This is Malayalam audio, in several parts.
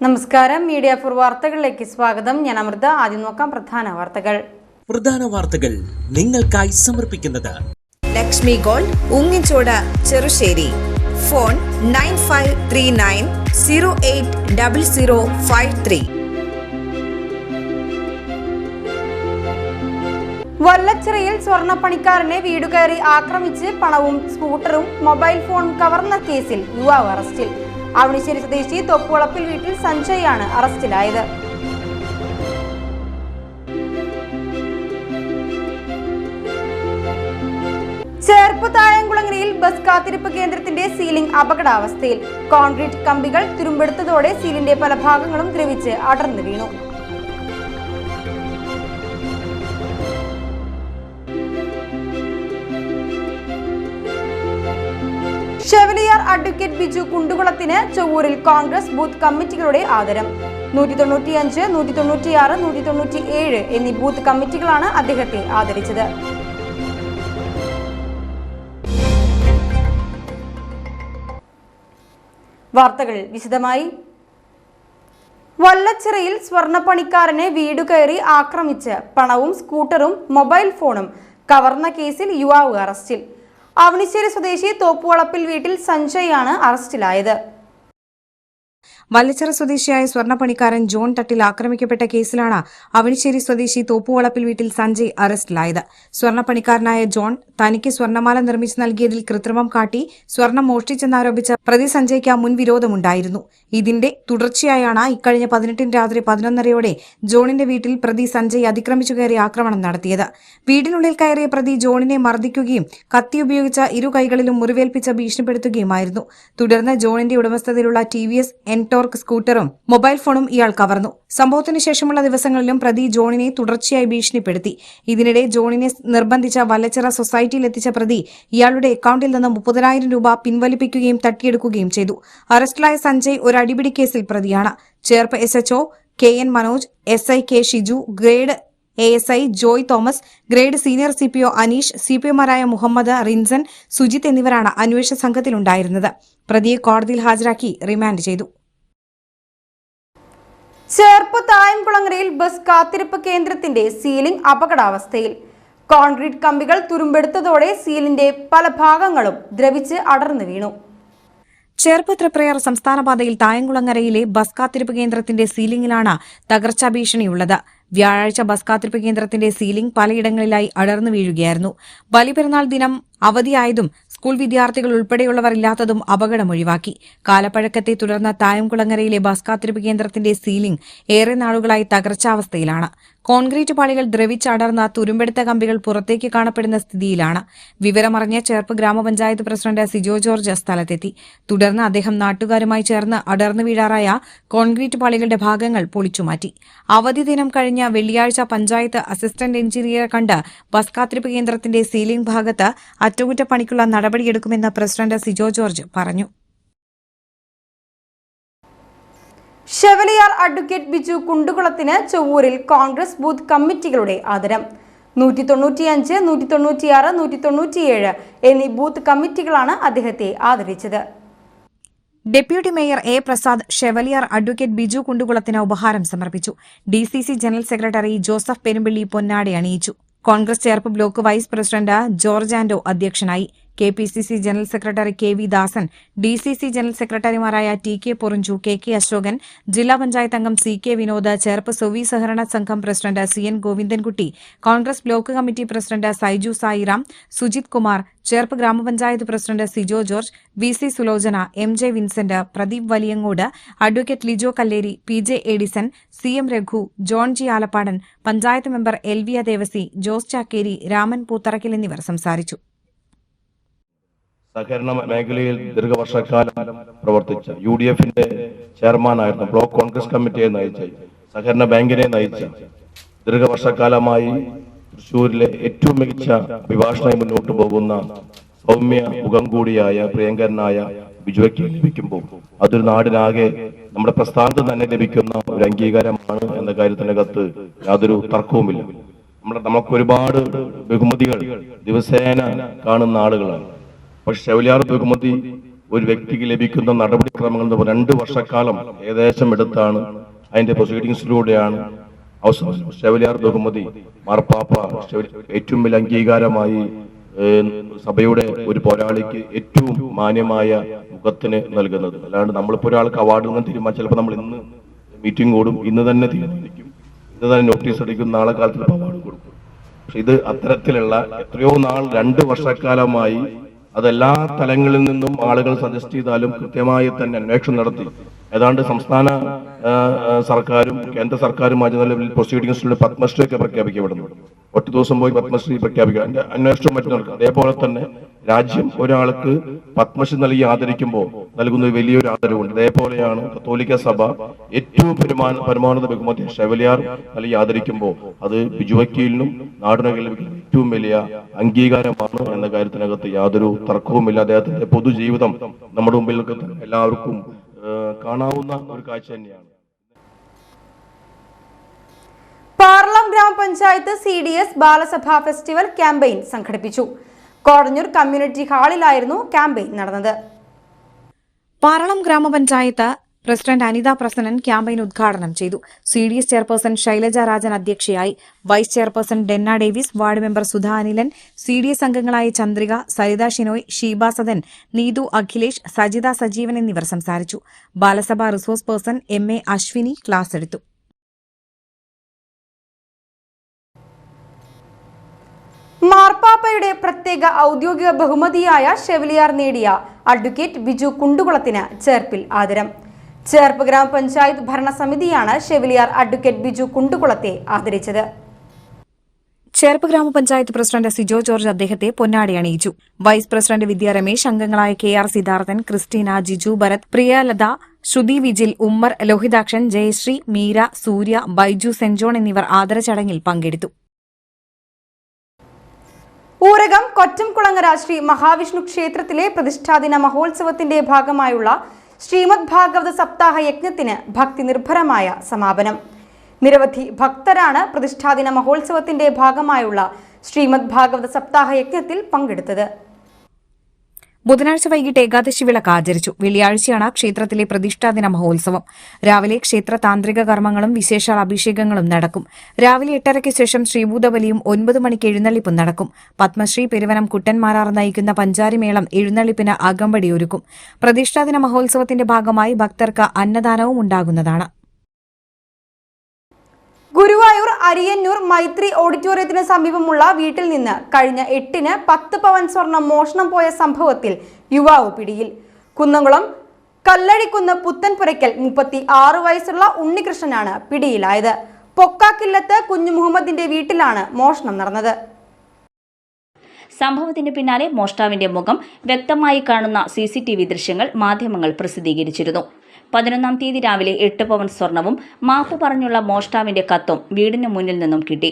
നമസ്കാരം, മീഡിയ ഫോർ വാർത്തകളിലേക്ക് സ്വാഗതം. ഞാൻ അമൃത. ആദ്യം നോക്കാം പ്രധാന വാർത്തകൾ നിങ്ങൾക്കായി സമർപ്പിക്കുന്നത് ലക്ഷ്മി ഗോൾഡ്, ഉങ്ങിച്ചോട്, ചെറുശ്ശേരി. ഫോൺ 9539080053. വല്ലച്ചിറയിൽ സ്വർണ്ണപ്പണിക്കാരനെ വീടുകയറി ആക്രമിച്ച് പണവും സ്കൂട്ടറും മൊബൈൽ ഫോണും കവർന്ന കേസിൽ യുവാവ് അറസ്റ്റിൽ. അവണിശ്ശേരി സ്വദേശി തൊപ്പുവളപ്പിൽ വീട്ടിൽ സഞ്ജയാണ് അറസ്റ്റിലായത്. ചേർപ്പ് തായംകുളങ്ങരയിൽ ബസ് കാത്തിരിപ്പ് കേന്ദ്രത്തിന്റെ സീലിംഗ് അപകടാവസ്ഥയിൽ. കോൺക്രീറ്റ് കമ്പികൾ തുരുമ്പെടുത്തതോടെ സീലിന്റെ പല ഭാഗങ്ങളും ദ്രവിച്ച് അടർന്നു വീണു. ഷെവലിയാർ അഡ്വക്കേറ്റ് ബിജു കുണ്ടുകുളത്തിന് ചൊവ്വൂരിൽ കോൺഗ്രസ് ബൂത്ത് കമ്മിറ്റികളുടെ ആദരം. 195, 196, 197 എന്നീ ബൂത്ത് കമ്മിറ്റികളാണ് അദ്ദേഹത്തെ ആദരിച്ചത്. വാർത്തകൾ വിശദമായി. വല്ലച്ചിറയിൽ സ്വർണ്ണപ്പണിക്കാരനെ വീടുകയറി ആക്രമിച്ച് പണവും സ്കൂട്ടറും മൊബൈൽ ഫോണും കവർന്ന കേസിൽ യുവാവ് അറസ്റ്റിൽ. അവണിശ്ശേരി സ്വദേശി തോപ്പുവളപ്പിൽ വീട്ടിൽ സഞ്ജയാണ് അറസ്റ്റിലായത്. വല്ലച്ചിറ സ്വദേശിയായ സ്വർണ്ണപ്പണിക്കാരൻ ജോൺ തട്ടിൽ ആക്രമിക്കപ്പെട്ട കേസിലാണ് അവണിശ്ശേരി സ്വദേശി തോപ്പുവളപ്പിൽ വീട്ടിൽ സഞ്ജയ് അറസ്റ്റിലായത്. സ്വർണ്ണപ്പണിക്കാരനായ ജോൺ തനിക്ക് സ്വർണ്ണമാല നിർമ്മിച്ചു നൽകിയതിൽ കൃത്രിമം കാട്ടി സ്വർണം മോഷ്ടിച്ചെന്നാരോപിച്ച പ്രതി സഞ്ജയ്ക്ക് മുൻവിരോധമുണ്ടായിരുന്നു. ഇതിന്റെ തുടർച്ചയായാണ് ഇക്കഴിഞ്ഞ 18 രാത്രി 11:30 ജോണിന്റെ വീട്ടിൽ പ്രതി സഞ്ജയ് അതിക്രമിച്ചു കയറി ആക്രമണം നടത്തിയത്. വീടിനുള്ളിൽ കയറിയ പ്രതി ജോണിനെ മർദ്ദിക്കുകയും കത്തിയുപയോഗിച്ച ഇരു കൈകളിലും മുറിവേൽപ്പിച്ച് ഭീഷണിപ്പെടുത്തുകയുമായിരുന്നു. തുടർന്ന് ജോണിന്റെ ഉടമസ്ഥതയിലുള്ള TVS എൻടോർക്ക് സ്കൂട്ടറും മൊബൈൽ ഫോണും ഇയാൾ കവർന്നു. സംഭവത്തിന് ശേഷമുള്ള ദിവസങ്ങളിലും പ്രതി ജോണിനെ തുടർച്ചയായി ഭീഷണിപ്പെടുത്തി. ഇതിനിടെ ജോണിനെ നിർബന്ധിച്ച വല്ലച്ചിറ സൊസൈറ്റിയിലെത്തിച്ച പ്രതി ഇയാളുടെ അക്കൌണ്ടിൽ നിന്ന് 30,000 രൂപ പിൻവലിപ്പിക്കുകയും തട്ടിയെടുക്കുകയും ചെയ്തു. അറസ്റ്റിലായ സഞ്ജയ് ഒരു അടിപിടി കേസിൽ പ്രതിയാണ്. Cherpu SHO KN Manoj, SI K Shiju, grade ASI Joy Thomas, grade senior CPO Aneesh, CPOമാരായ മുഹമ്മദ്, റിൻസൻ, സുജിത്ത് എന്നിവരാണ് അന്വേഷണ സംഘത്തിലുണ്ടായിരുന്നത്. പ്രതിയെ കോടതിയിൽ ഹാജരാക്കി റിമാൻഡ് ചെയ്തു. ചേർപ്പ് തായംകുളങ്ങരയിൽ ബസ് കാത്തിരിപ്പ് കേന്ദ്രത്തിന്റെ സീലിംഗ് അപകടാവസ്ഥയിൽ. കോൺക്രീറ്റ് കമ്പികൾ തുരുമ്പെടുത്തതോടെ സീലിന്റെ പല ഭാഗങ്ങളും ദ്രവിച്ച് അടർന്നു വീണു. ചേർപ്പ് തൃപ്രയാർ സംസ്ഥാനപാതയിൽ തായംകുളങ്ങരയിലെ ബസ് കാത്തിരിപ്പ് കേന്ദ്രത്തിന്റെ സീലിംഗിലാണ് തകർച്ചാ ഭീഷണിയുള്ളത്. വ്യാഴാഴ്ച ബസ് കാത്തിരിപ്പ് കേന്ദ്രത്തിന്റെ സീലിംഗ് പലയിടങ്ങളിലായി അടർന്നു വീഴുകയായിരുന്നു. ബലിപെരുന്നാൾ ദിനം അവധിയായതും സ്കൂൾ വിദ്യാർത്ഥികൾ ഉൾപ്പെടെയുള്ളവർ ഇല്ലാത്തതും അപകടമൊഴിവാക്കി. കാലപ്പഴക്കത്തെ തുടർന്ന് തായംകുളങ്ങരയിലെ ബസ് കാത്തിരിപ്പ് കേന്ദ്രത്തിന്റെ സീലിംഗ് ഏറെ നാളുകളായി തകർച്ചാവസ്ഥയിലാണ്. കോൺക്രീറ്റ് പാളികൾ ദ്രവിച്ചടർന്ന തുരുമ്പെടുത്ത കമ്പികൾ പുറത്തേക്ക് കാണപ്പെടുന്ന സ്ഥിതിയിലാണ്. വിവരമറിഞ്ഞ ചേർപ്പ് ഗ്രാമപഞ്ചായത്ത് പ്രസിഡന്റ് സിജോ ജോർജ് സ്ഥലത്തെത്തി. തുടർന്ന് അദ്ദേഹം നാട്ടുകാരുമായി ചേർന്ന് അടർന്നു വീഴാറായ കോൺക്രീറ്റ് പാളികളുടെ ഭാഗങ്ങൾ പൊളിച്ചുമാറ്റി. അവധി ദിനം കഴിഞ്ഞ വെള്ളിയാഴ്ച പഞ്ചായത്ത് അസിസ്റ്റന്റ് എഞ്ചിനീയറെ കണ്ട് ബസ് കാത്തിരിപ്പ് കേന്ദ്രത്തിന്റെ സീലിംഗ് ഭാഗത്ത് അറ്റകുറ്റപ്പണിക്കുള്ള നടപടിയെടുക്കുമെന്ന് പ്രസിഡന്റ് സിജോ ജോർജ് പറഞ്ഞു. ഷെവലിയാർ അഡ്വക്കേറ്റ് ബിജു കുണ്ടുകുളത്തിന് ചൊവ്വൂരിൽ കോൺഗ്രസ് ബൂത്ത് കമ്മിറ്റികളുടെ ആദരം. 195, 196, 197 എന്നീ ബൂത്ത് കമ്മിറ്റികളാണ് അദ്ദേഹത്തെ ആദരിച്ചത്. Deputy mayor A Prasad chevalier advocate Biju കുണ്ടുകുളത്തിന് ഉപഹാരം സമർപ്പിച്ചു. DCC general secretary Joseph Perumpalli പൊന്നാട അണിയിച്ചു. Congress Cherpu block vice president George Ando അധ്യക്ഷനായി. KPCC general secretary KV Dasan, DCC general സെക്രട്ടറിമാരായ TK പൊറിഞ്ചു, KK അശോകൻ, ജില്ലാ പഞ്ചായത്ത് അംഗം CK വിനോദ്, ചേർപ്പ് സൊവി സഹകരണ സംഘം president CN Govindankutty, Congress block committee president Saiju Sairam, Sujith Kumar, Cherpu ഗ്രാമപഞ്ചായത്ത് president Sijo George, VC Sulochana, MJ Vincent, Pradeep Valiyangode, advocate Lijo Kalleri, PJ Edison, CM Raghu, John G Alappadan, panchayat member Elvia Devasi, Jose Chakkeri, Raman Pootharakkal എന്നിവർ സംസാരിച്ചു. സഹകരണ മേഖലയിൽ ദീർഘവർഷക്കാലം പ്രവർത്തിച്ച UDFന്റെ ചെയർമാനായിരുന്ന ബ്ലോക്ക് കോൺഗ്രസ് കമ്മിറ്റിയെ നയിച്ച, സഹകരണ ബാങ്കിനെ നയിച്ച, ദീർഘവർഷക്കാലമായി തൃശ്ശൂരിലെ ഏറ്റവും മികച്ച അഭിഭാഷകനായി മുന്നോട്ട് പോകുന്ന സൗമ്യ മുഖം കൂടിയായ പ്രിയങ്കരനായ ബിജുവയ്ക്ക് ലഭിക്കുമ്പോൾ അതൊരു നാടിനാകെ നമ്മുടെ പ്രസ്ഥാനത്ത് തന്നെ ലഭിക്കുന്ന ഒരു അംഗീകാരമാണ് എന്ന കാര്യത്തിനകത്ത് യാതൊരു തർക്കവുമില്ല. നമുക്ക് ഒരുപാട് ബഹുമതികൾ ദിവസേന കാണുന്ന ആളുകളാണ്. പക്ഷെ ഷെവലിയാർ ബഹുമതി ഒരു വ്യക്തിക്ക് ലഭിക്കുന്ന നടപടിക്രമങ്ങൾ എന്ന് പറഞ്ഞാൽ 2 വർഷക്കാലം ഏകദേശം എടുത്താണ് അതിന്റെ പ്രൊസീഡിങ്സിലൂടെയാണ് അവസാനം ഷെവലിയാർ ബഹുമതി മാർപ്പാപ്പ ഏറ്റവും വലിയ അംഗീകാരമായി സഭയുടെ ഒരു പോരാളിക്ക് ഏറ്റവും മാന്യമായ മുഖത്തിന് നൽകുന്നത്. അല്ലാണ്ട് നമ്മളിപ്പോ ഒരാൾക്ക് അവാർഡ് ഒന്നും തീരുമാനിച്ചാൽ ചിലപ്പോൾ നമ്മൾ ഇന്ന് മീറ്റിംഗ് കൂടും, ഇന്ന് തന്നെ തീരുമാനിക്കും, ഇന്ന് തന്നെ നോട്ടീസ് അടിക്കും, നാളെ കാലത്തിൽ അവാർഡ് കൊടുക്കും. പക്ഷെ ഇത് അത്തരത്തിലുള്ള എത്രയോ നാൾ 2 വർഷക്കാലമായി അതെല്ലാ തലങ്ങളിൽ നിന്നും ആളുകൾ സജസ്റ്റ് ചെയ്താലും കൃത്യമായി തന്നെ അന്വേഷണം നടത്തി ഏതാണ്ട് സംസ്ഥാന സർക്കാരും കേന്ദ്ര സർക്കാരുമായി നിലവിൽ പ്രൊസീഡിംഗ്സിലൂടെ പത്മശ്രീ ഒക്കെ പ്രഖ്യാപിക്കപ്പെടുന്നു. ഒറ്റ ദിവസം പോയി പത്മശ്രീ പ്രഖ്യാപിക്കുക, അതിന്റെ അന്വേഷണം മറ്റും നടക്കും. അതേപോലെ തന്നെ രാജ്യം ഒരാൾക്ക് പത്മശ്രീ നൽകി ആദരിക്കുമ്പോൾ നൽകുന്ന വലിയൊരു ആദരവുണ്ട്. അതേപോലെയാണ് കത്തോലിക്ക സഭ ഏറ്റവും പരമോന്നത ബഹുമതി ഷെവലിയാർ നൽകി ആദരിക്കുമ്പോൾ അത് ബിജു വക്കീലിനും നാടിനും ലഭിക്കുന്ന ഏറ്റവും വലിയ അംഗീകാരമാണ് എന്ന കാര്യത്തിനകത്ത് യാതൊരു തർക്കവുമില്ല. അദ്ദേഹത്തിന്റെ പൊതുജീവിതം നമ്മുടെ മുമ്പിൽ എല്ലാവർക്കും കാണാവുന്ന ഒരു കാഴ്ച തന്നെയാണ്. പാർലം ഗ്രാമപഞ്ചായത്ത് CDS ബാലസഭാ ഫെസ്റ്റിവൽ ക്യാമ്പയിൻ സംഘടിപ്പിച്ചു. കോടഞ്ഞൂർ കമ്മ്യൂണിറ്റി ഹാളിലായിരുന്നു ക്യാമ്പയിൻ നടന്നത്. പാറളം ഗ്രാമപഞ്ചായത്ത് പ്രസിഡന്റ് അനിത പ്രസന്നൻ ക്യാമ്പയിൻ ഉദ്ഘാടനം ചെയ്തു. CDS ചെയർപേഴ്സൺ ശൈലജ രാജൻ അധ്യക്ഷയായി. Vice chairperson Denna Davis, ward member Sudha Anilan, CDS അംഗങ്ങളായ ചന്ദ്രിക, സരിത ഷിനോയ്, ഷീബ സദൻ, നീതു അഖിലേഷ്, സജിത സജീവൻ എന്നിവർ സംസാരിച്ചു. Balasabha resource person MA Ashwini class എടുത്തു. മാർപ്പാപ്പയുടെ പ്രത്യേക ഔദ്യോഗിക ബഹുമതിയായ ഷെവലിയാർ നേടിയ അഡ്വക്കേറ്റ് ബിജു കുണ്ടുകുളത്തിന് ചേർപ്പിൽ ആദരം. ചേർപ്പ് ഗ്രാമപഞ്ചായത്ത് ഭരണസമിതിയാണ് ഷെവലിയാർ അഡ്വക്കേറ്റ് ബിജു കുണ്ടുകുളത്തെ ആദരിച്ചത്. ചേർപ്പ് ഗ്രാമപഞ്ചായത്ത് പ്രസിഡന്റ് സിജോ ജോർജ് അദ്ദേഹത്തെ പൊന്നാടി അണിയിച്ചു. വൈസ് പ്രസിഡന്റ് വിദ്യ രമേശ്, അംഗങ്ങളായ KR സിദ്ധാർത്ഥൻ, ക്രിസ്റ്റീന, ജിജു ഭരത്, പ്രിയലത, ശ്രുതി വിജിൽ, ഉമ്മർ, ലോഹിതാക്ഷൻ, ജയശ്രീ, മീര, സൂര്യ, ബൈജു സെന്റ് എന്നിവർ ആദരചടങ്ങിൽ പങ്കെടുത്തു. ഊരകം കൊറ്റംകുളങ്ങര ശ്രീ മഹാവിഷ്ണു ക്ഷേത്രത്തിലെ പ്രതിഷ്ഠാദിന മഹോത്സവത്തിന്റെ ഭാഗമായുള്ള ശ്രീമദ് ഭാഗവത സപ്താഹ യജ്ഞത്തിന് ഭക്തി നിർഭരമായ സമാപനം. നിരവധി ഭക്തരാണ് പ്രതിഷ്ഠാദിന മഹോത്സവത്തിന്റെ ഭാഗമായുള്ള ശ്രീമദ് ഭാഗവത സപ്താഹ യജ്ഞത്തിൽ പങ്കെടുത്തത്. ബുധനാഴ്ച വൈകിട്ട് ഏകാദശി വിളക്ക് ആചരിച്ചു. വെള്ളിയാഴ്ചയാണ് ക്ഷേത്രത്തിലെ പ്രതിഷ്ഠാദിന മഹോത്സവം. രാവിലെ ക്ഷേത്ര താന്ത്രിക കർമ്മങ്ങളും വിശേഷാൽ അഭിഷേകങ്ങളും നടക്കും. രാവിലെ 8:30 ശേഷം ശ്രീഭൂതബലിയും 9 മണിക്ക് എഴുന്നള്ളിപ്പും നടക്കും. പത്മശ്രീ പെരുവനം കുട്ടന്മാരാർ നയിക്കുന്ന പഞ്ചാരിമേളം എഴുന്നള്ളിപ്പിന് അകമ്പടിയൊരുക്കും. പ്രതിഷ്ഠാദിന മഹോത്സവത്തിന്റെ ഭാഗമായി ഭക്തർക്ക് അന്നദാനവും ഉണ്ടാകുന്നതാണ്. ഗുരുവായൂർ അരിയന്നൂർ മൈത്രി ഓഡിറ്റോറിയത്തിന് സമീപമുള്ള വീട്ടിൽ നിന്ന് കഴിഞ്ഞ 8-ന് 10 പവൻ സ്വർണം മോഷണം പോയ സംഭവത്തിൽ യുവാവ് പിടിയിൽ. കുന്നംകുളം കല്ലഴിക്കുന്ന് പുത്തൻപുരയ്ക്കൽ 36 വയസ്സുള്ള ഉണ്ണികൃഷ്ണനാണ് പിടിയിലായത്. പൊക്കാക്കില്ലത്ത് കുഞ്ഞു മുഹമ്മദിന്റെ വീട്ടിലാണ് മോഷണം നടന്നത്. സംഭവത്തിന് പിന്നാലെ മോഷ്ടാവിന്റെ മുഖം വ്യക്തമായി കാണുന്ന CCTV ദൃശ്യങ്ങൾ മാധ്യമങ്ങൾ പ്രസിദ്ധീകരിച്ചിരുന്നു. 11-ാം തീയതി രാവിലെ 8 പവൻ സ്വർണവും മാപ്പ് പറഞ്ഞുള്ള മോഷ്ടാവിന്റെ കത്തും വീടിന് മുന്നിൽ നിന്നും കിട്ടി.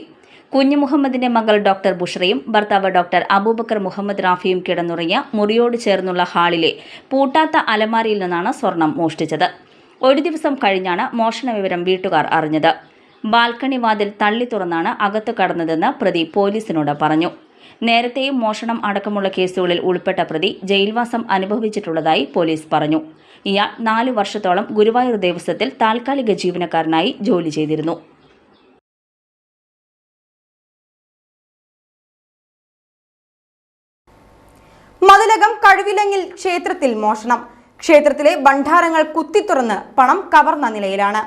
കുഞ്ഞു മുഹമ്മദിന്റെ മകൾ ഡോക്ടർ ബുഷ്രയും ഭർത്താവ് ഡോക്ടർ അബൂബക്കർ മുഹമ്മദ് റാഫിയും കിടന്നുറങ്ങിയ മുറിയോട് ചേർന്നുള്ള ഹാളിലെ പൂട്ടാത്ത അലമാരിയിൽ നിന്നാണ് സ്വർണം മോഷ്ടിച്ചത്. ഒരു ദിവസം കഴിഞ്ഞാണ് മോഷണ വിവരം വീട്ടുകാർ അറിഞ്ഞത്. ബാൽക്കണി വാതിൽ തള്ളി തുറന്നാണ് അകത്ത് കടന്നതെന്ന് പ്രതി പോലീസിനോട് പറഞ്ഞു. നേരത്തെയും മോഷണം അടക്കമുള്ള കേസുകളിൽ ഉൾപ്പെട്ട പ്രതി ജയിൽവാസം അനുഭവിച്ചിട്ടുള്ളതായി പോലീസ് പറഞ്ഞു. ഇയാൾ 4 വർഷത്തോളം ഗുരുവായൂർ ദേവസ്വത്തിൽ താൽക്കാലിക ജീവനക്കാരനായി ജോലി ചെയ്തിരുന്നു. മതിലകം കഴുവിലങ്ങിൽ ക്ഷേത്രത്തിൽ മോഷണം. ക്ഷേത്രത്തിലെ ഭണ്ഡാരങ്ങൾ കുത്തിത്തുറന്ന് പണം കവർന്ന നിലയിലാണ്.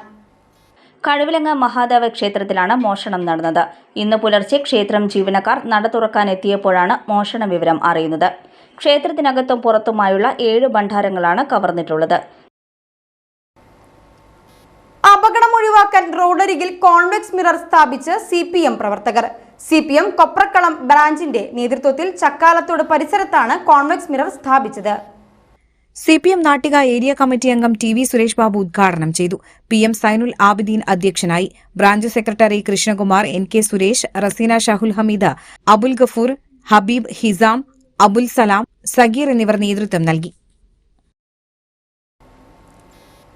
കഴുവിലങ്ങ് മഹാദേവ ക്ഷേത്രത്തിലാണ് മോഷണം നടന്നത്. ഇന്ന് പുലർച്ചെ ക്ഷേത്രം ജീവനക്കാർ നട തുറക്കാനെത്തിയപ്പോഴാണ് മോഷണ വിവരം അറിയുന്നത്. ക്ഷേത്രത്തിനകത്തും പുറത്തുമായുള്ള 7 ഭണ്ഡാരങ്ങളാണ് കവർന്നിട്ടുള്ളത്. അപകടം ഒഴിവാക്കാൻ റോഡരികിൽ കോൺവെക്സ് മിറർ സ്ഥാപിച്ച് CPM പ്രവർത്തകർ. CPM കൊപ്രക്കളം ബ്രാഞ്ചിന്റെ നേതൃത്വത്തിൽ ചക്കാലത്തോട് പരിസരത്താണ് കോൺവെക്സ് മിറർ സ്ഥാപിച്ചത്. CPM നാട്ടിക ഏരിയ കമ്മിറ്റി അംഗം TV സുരേഷ് ബാബു ഉദ്ഘാടനം ചെയ്തു. PM സൈനുൽ ആബിദീൻ അധ്യക്ഷനായി. Branch secretary Krishnakumar, NK Suresh, Raseena Shahul Hameeda, Abul Gafoor, Habeeb, Hisam, Abul Salam, Sageer എന്നിവർ നേതൃത്വം നൽകി.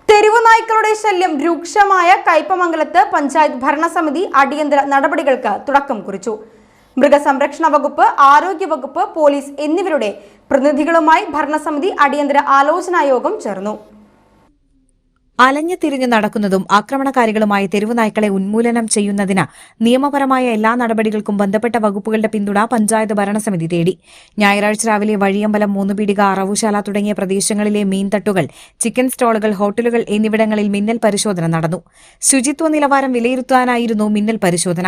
തെരുവുനായ്ക്കളുടെ ശല്യം രൂക്ഷമായ കയ്പമംഗലത്ത് പഞ്ചായത്ത് ഭരണസമിതി അടിയന്തര നടപടികൾക്ക് തുടക്കം കുറിച്ചു. മൃഗസംരക്ഷണ വകുപ്പ്, ആരോഗ്യ വകുപ്പ്, പോലീസ് എന്നിവരുടെ പ്രതിനിധികളുമായി ഭരണസമിതി അടിയന്തര ആലോചനാ യോഗം ചേർന്നു. അലഞ്ഞു തിരിഞ്ഞു നടക്കുന്നതും ആക്രമണകാരികളുമായ തെരുവുനായ്ക്കളെ ഉന്മൂലനം ചെയ്യുന്നതിന് നിയമപരമായ എല്ലാ നടപടികൾക്കും ബന്ധപ്പെട്ട വകുപ്പുകളുടെ പിന്തുണ പഞ്ചായത്ത് ഭരണസമിതി തേടി. ഞായറാഴ്ച രാവിലെ വഴിയമ്പലം, മൂന്നുപീടിക, അറവുശാല തുടങ്ങിയ പ്രദേശങ്ങളിലെ മീൻതട്ടുകൾ, ചിക്കൻ സ്റ്റോളുകൾ, ഹോട്ടലുകൾ എന്നിവിടങ്ങളിൽ മിന്നൽ പരിശോധന നടന്നു. ശുചിത്വ നിലവാരം വിലയിരുത്താനായിരുന്നു മിന്നൽ പരിശോധന.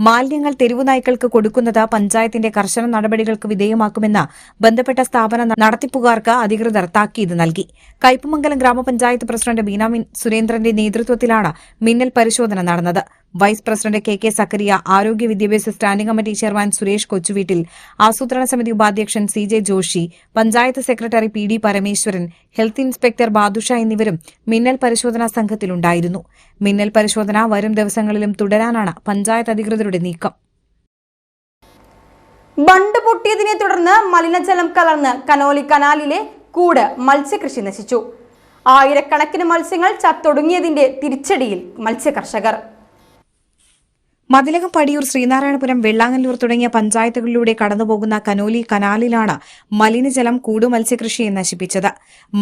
മാലിന്യങ്ങൾ തെരുവുനായ്ക്കൾക്ക് കൊടുക്കുന്നത് പഞ്ചായത്തിന്റെ കർശന നടപടികൾക്ക് വിധേയമാക്കുമെന്ന് ബന്ധപ്പെട്ട സ്ഥാപന നടത്തിപ്പുകാർക്ക് അധികൃതർ താക്കീത് നൽകി. കയ്പമംഗലം ഗ്രാമപഞ്ചായത്ത് പ്രസിഡന്റ് ബീന സുരേന്ദ്രന്റെ നേതൃത്വത്തിലാണ് മിന്നൽ പരിശോധന നടന്നത്. വൈസ് പ്രസിഡന്റ് കെ സക്കറിയ, ആരോഗ്യ വിദ്യാഭ്യാസ standing committee chairman Suresh Kochuveettil, ആസൂത്രണ സമിതി ഉപാധ്യക്ഷൻ CJ Joshy, panchayat secretary PD Parameswaran, health inspector Badusha എന്നിവരും മിന്നൽ പരിശോധനാ സംഘത്തിലുണ്ടായിരുന്നു. മിന്നൽ പരിശോധന വരും ദിവസങ്ങളിലും തുടരാനാണ് പഞ്ചായത്ത് അധികൃതരുടെ നീക്കം. ബണ്ട് പൊട്ടിയതിനെ തുടർന്ന് മലിനജലം കലർന്ന് കനോലി കനാലിലെ കൂട് മത്സ്യകൃഷി നശിച്ചു. ആയിരക്കണക്കിന് മത്സ്യങ്ങൾ ചത്തൊടുങ്ങിയതിന്റെ തിരിച്ചടിയിൽ മത്സ്യകർഷകർ. മതിലകം, പടിയൂർ, ശ്രീനാരായണപുരം, വെള്ളാങ്ങല്ലൂർ തുടങ്ങിയ പഞ്ചായത്തുകളിലൂടെ കടന്നുപോകുന്ന കനോലി കനാലിലാണ് മലിനജലം കൂട് മത്സ്യകൃഷിയെ നശിപ്പിച്ചത്.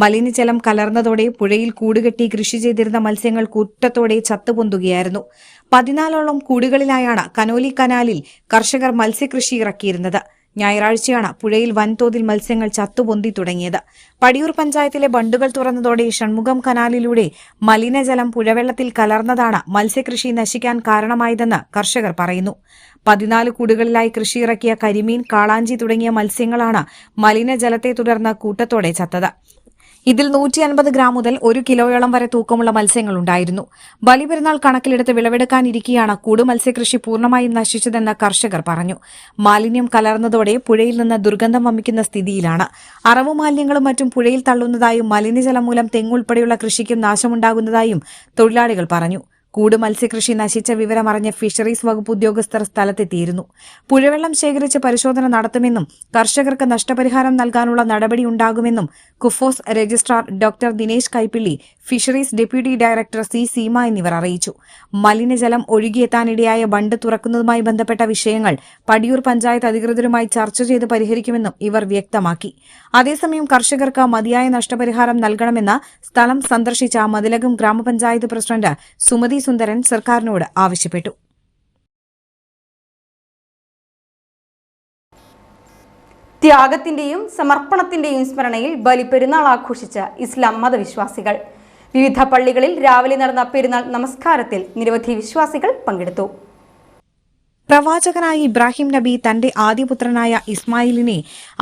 മലിനജലം കലർന്നതോടെ പുഴയിൽ കൂടുകെട്ടി കൃഷി ചെയ്തിരുന്ന മത്സ്യങ്ങൾ കൂട്ടത്തോടെ ചത്തുപൊന്തുകയായിരുന്നു. 14ഓളം കൂടുകളിലായാണ് കനോലി കനാലിൽ കർഷകർ മത്സ്യകൃഷി ഇറക്കിയിരുന്നത്. ഞായറാഴ്ചയാണ് പുഴയിൽ വൻതോതിൽ മത്സ്യങ്ങൾ ചത്തുപൊന്തി തുടങ്ങിയത്. പടിയൂർ പഞ്ചായത്തിലെ ബണ്ടുകൾ തുറന്നതോടെ ഷൺമുഖം കനാലിലൂടെ മലിനജലം പുഴവെള്ളത്തിൽ കലർന്നതാണ് മത്സ്യകൃഷി നശിക്കാൻ കാരണമായതെന്ന് കർഷകർ പറയുന്നു. 14 കൂടുകളിലായി കൃഷിയിറക്കിയ കരിമീൻ, കാളാഞ്ചി തുടങ്ങിയ മത്സ്യങ്ങളാണ് മലിനജലത്തെ തുടർന്ന് കൂട്ടത്തോടെ ചത്തത്. ഇതിൽ 150 ഗ്രാം മുതൽ 1 കിലോയോളം വരെ തൂക്കമുള്ള മത്സ്യങ്ങളുണ്ടായിരുന്നു. ബലിപെരുന്നാൾ കണക്കിലെടുത്ത് വിളവെടുക്കാനിരിക്കെയാണ് കൂട് മത്സ്യകൃഷി പൂർണ്ണമായും നശിച്ചതെന്ന് കർഷകർ പറഞ്ഞു. മാലിന്യം കലർന്നതോടെ പുഴയിൽ നിന്ന് ദുർഗന്ധം വമിക്കുന്ന സ്ഥിതിയിലാണ്. അറവു മാലിന്യങ്ങളും മറ്റും പുഴയിൽ തള്ളുന്നതായും മലിനജലം മൂലം തെങ്ങുൾപ്പെടെയുള്ള കൃഷിക്കും നാശമുണ്ടാകുന്നതായും തൊഴിലാളികൾ പറഞ്ഞു. കൂട് മത്സ്യകൃഷി നശിച്ച വിവരമറിഞ്ഞ ഫിഷറീസ് വകുപ്പ് ഉദ്യോഗസ്ഥർ സ്ഥലത്തെത്തിയിരുന്നു. പുഴവെള്ളം ശേഖരിച്ച് പരിശോധന നടത്തുമെന്നും കർഷകർക്ക് നഷ്ടപരിഹാരം നൽകാനുള്ള നടപടിയുണ്ടാകുമെന്നും Kufos registrar doctor Dinesh Kaippilly, fisheries deputy director C Seema എന്നിവർ അറിയിച്ചു. മലിനജലം ഒഴുകിയെത്താനിടയായ ബണ്ട് തുറക്കുന്നതുമായി ബന്ധപ്പെട്ട വിഷയങ്ങൾ പടിയൂർ പഞ്ചായത്ത് അധികൃതരുമായി ചർച്ച ചെയ്ത് പരിഹരിക്കുമെന്നും ഇവർ വ്യക്തമാക്കി. അതേസമയം കർഷകർക്ക് മതിയായ നഷ്ടപരിഹാരം നൽകണമെന്ന് സ്ഥലം സന്ദർശിച്ച മതിലകം ഗ്രാമപഞ്ചായത്ത് പ്രസിഡന്റ് സുമതി സുന്ദരൻ സർക്കാരിനോട് ആവശ്യപ്പെട്ടു. ത്യാഗത്തിന്റെയും സമർപ്പണത്തിന്റെയും സ്മരണയിൽ ബലിപെരുന്നാൾ ആഘോഷിച്ച ഇസ്ലാം മതവിശ്വാസികൾ. വിവിധ പള്ളികളിൽ രാവിലെ നടന്ന പെരുന്നാൾ നമസ്കാരത്തിൽ നിരവധി വിശ്വാസികൾ പങ്കെടുത്തു. പ്രവാചകനായ ഇബ്രാഹിം നബി തന്റെ ആദ്യപുത്രനായ ഇസ്മായിലിനെ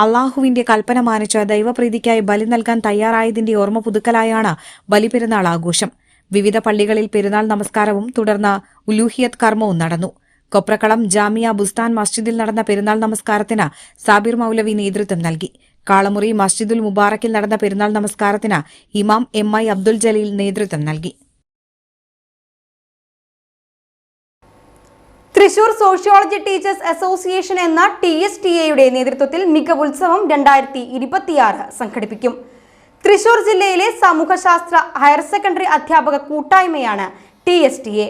അള്ളാഹുവിന്റെ കൽപ്പന മാനിച്ച് ദൈവപ്രീതിക്കായി ബലി നൽകാൻ തയ്യാറായതിന്റെ ഓർമ്മ പുതുക്കലായാണ് ബലിപെരുന്നാൾ ആഘോഷം. വിവിധ പള്ളികളിൽ പെരുന്നാൾ നമസ്കാരവും തുടർന്ന് ഉലൂഹിയത്ത് കർമ്മവും നടന്നു. കൊപ്രക്കളം ജാമിയ ബുസ്താൻ മസ്ജിദിൽ നടന്ന പെരുന്നാൾ നമസ്കാരത്തിന് സാബിർ മൗലവി നേതൃത്വം നൽകി. കാളമുറി മസ്ജിദുൽ മുബാറക്കിൽ നടന്ന പെരുന്നാൾ നമസ്കാരത്തിന് ഇമാം MI അബ്ദുൽ ജലീൽ നേതൃത്വം നൽകി. തൃശൂർ സോഷ്യോളജി ടീച്ചേഴ്സ് അസോസിയേഷൻ എന്ന TSTA-യുടെ നേതൃത്വത്തിൽ മികവുത്സവം 2026 സംഘടിപ്പിക്കും. തൃശൂർ ജില്ലയിലെ സമൂഹശാസ്ത്ര ഹയർ സെക്കൻഡറി അധ്യാപക കൂട്ടായ്മയാണ് TSTA.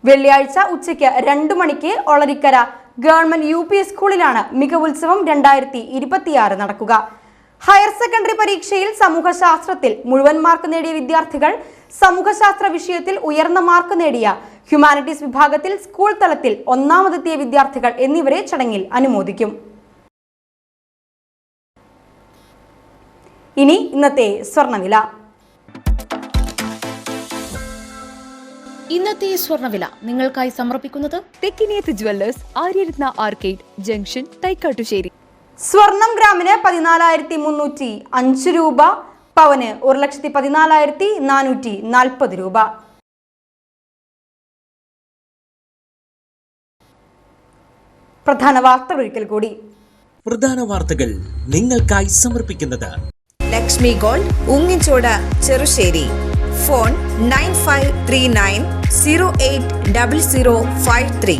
വെള്ളിയാഴ്ച ഉച്ചയ്ക്ക് 2 മണിക്ക് ഒളരിക്കര ഗവൺമെന്റ് UP സ്കൂളിലാണ് മികവുത്സവം 2026 നടക്കുക. ഹയർ സെക്കൻഡറി പരീക്ഷയിൽ സമൂഹശാസ്ത്രത്തിൽ മുഴുവൻ മാർക്ക് നേടിയ വിദ്യാർത്ഥികൾ, സമൂഹശാസ്ത്ര വിഷയത്തിൽ ഉയർന്ന മാർക്ക് നേടിയ ഹ്യൂമാനിറ്റീസ് വിഭാഗത്തിൽ സ്കൂൾ തലത്തിൽ ഒന്നാമതെത്തിയ വിദ്യാർത്ഥികൾ എന്നിവരെ ചടങ്ങിൽ അനുമോദിക്കും. ഇനി ഇന്നത്തെ സ്വർണ്ണവില. ഇന്നത്തെ സ്വർണ്ണവില നിങ്ങൾക്കായി സമർപ്പിക്കുന്നത് Thekkiniyath jewellers, Aryaratna arcade junction, Thaikkattussery. സ്വർണം ഗ്രാമിന് 14,305 രൂപ, പവന് 1,14,440 രൂപ. പ്രധാന വാർത്തകൾ ഒരിക്കൽ കൂടി. പ്രധാന വാർത്തകൾ നിങ്ങൾക്കായി സമർപ്പിക്കുന്നത് ലക്ഷ്മി ഗോൾഡ്, ഉങ്ങിച്ചോട്, ചെറുശ്ശേരി. ഫോൺ 9539080053.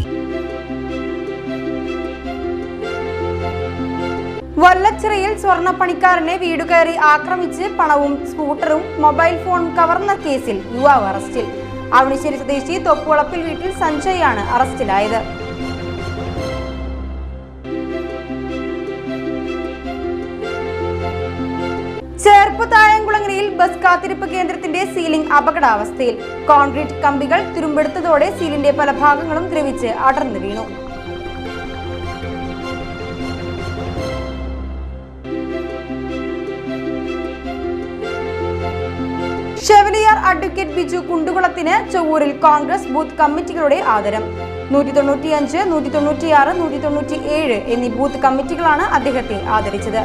വല്ലച്ചിറയിൽ സ്വർണ്ണപ്പണിക്കാരനെ വീടുകയറി ആക്രമിച്ച് പണവും സ്കൂട്ടറും മൊബൈൽ ഫോണും കവർന്ന കേസിൽ യുവാവ് അറസ്റ്റിൽ. അവണിശ്ശേരി സ്വദേശി തോപ്പുവളപ്പിൽ വീട്ടിൽ സഞ്ജയാണ് അറസ്റ്റിലായത്. തായംകുളങ്ങരയിൽ ബസ് കാത്തിരിപ്പ് കേന്ദ്രത്തിന്റെ സീലിംഗ് അപകടാവസ്ഥയിൽ. കോൺക്രീറ്റ് കമ്പികൾ തുരുമ്പെടുത്തതോടെ സീലിന്റെ പല ഭാഗങ്ങളും ദ്രവിച്ച് അടർന്നു വീണു. ഷെവലിയാർ അഡ്വക്കേറ്റ് ബിജു കുണ്ടുകുളത്തിന് ചൊവ്വൂരിൽ കോൺഗ്രസ് ബൂത്ത് കമ്മിറ്റികളുടെ ആദരം. 195, 196, 197 എന്നീ ബൂത്ത് കമ്മിറ്റികളാണ് അദ്ദേഹത്തെ ആദരിച്ചത്.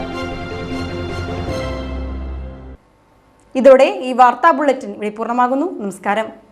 ഇതോടെ ഈ വാർത്താ ബുള്ളറ്റിൻ ഇവിടെ പൂർണ്ണമാകുന്നു. നമസ്കാരം.